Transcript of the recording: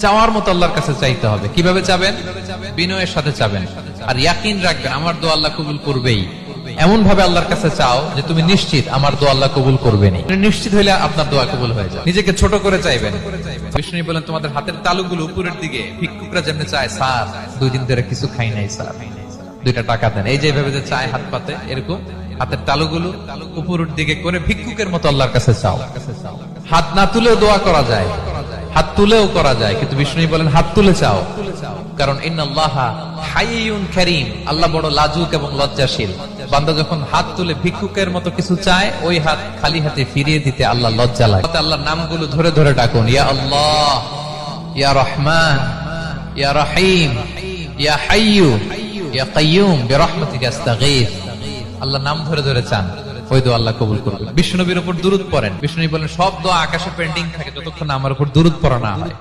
চাওয়ার মতো আল্লাহর কাছে চাইতে হবে। কিভাবে চাবেন? বিনয়ের সাথে চাবেন, আর ইয়াকিন রাখবেন আমার দোয়া আল্লাহ কবুল করবেই। এমন ভাবে আল্লাহর কাছে চাও যে তুমি নিশ্চিত আমার দোয়া আল্লাহ কবুল করবেনি। নিশ্চিত হইলে আপনার দোয়া কবুল হয়ে যায়। নিজেকে ছোট করে চাইবেন। বিষ্ণু বলেন তোমাদের হাতের তালুগুলো উপরের দিকে ভিক্ষুকরা যেমনি চায়, স্যার 2 দিন ধরে কিছু খাই নাই স্যার, 2টা টাকা দেন, এই যে ভাবে যে চায় হাত পাতে, এরকম হাতের তালুগুলো উপরের দিকে করে ভিক্ষুকের মতো আল্লাহর কাছে চাও। হাত না তুলেও দোয়া করা যায়, হাত তুলেও করা যায়, কিন্তু বিষ্ণু বলেন হাত তুলে চাও। কারণ ইন্নাল্লাহা হাইয়ুন কারীম, আল্লাহ বড় লাজুক এবং লজ্জাশীল। বান্দা যখন হাত তুলে ভিক্ষুকের মতো কিছু চায়, ওই হাত খালি হাতে ফিরিয়ে দিতে আল্লাহ লজ্জা লাগে। আল্লাহর নামগুলো ধরে ধরে ডাকুন, ইয়া আল্লাহ, ইয়া রহমান, ইয়া রহিম, ইয়া হাইয়ু, ইয়া কাইয়ুম, বিরহমাতিকা আস্তাগীথ। আল্লাহর নাম ধরে ধরে চান, ওই দোয়া আল্লাহ কবুল করবেন। বিষ্ণু নবীর উপর দুরূদ পড়েন। বিষ্ণু নবী বলেন সব দোয়া আকাশে পেন্ডিং থাকে যতক্ষণ আমার উপর দুরূদ পড়া না হয়।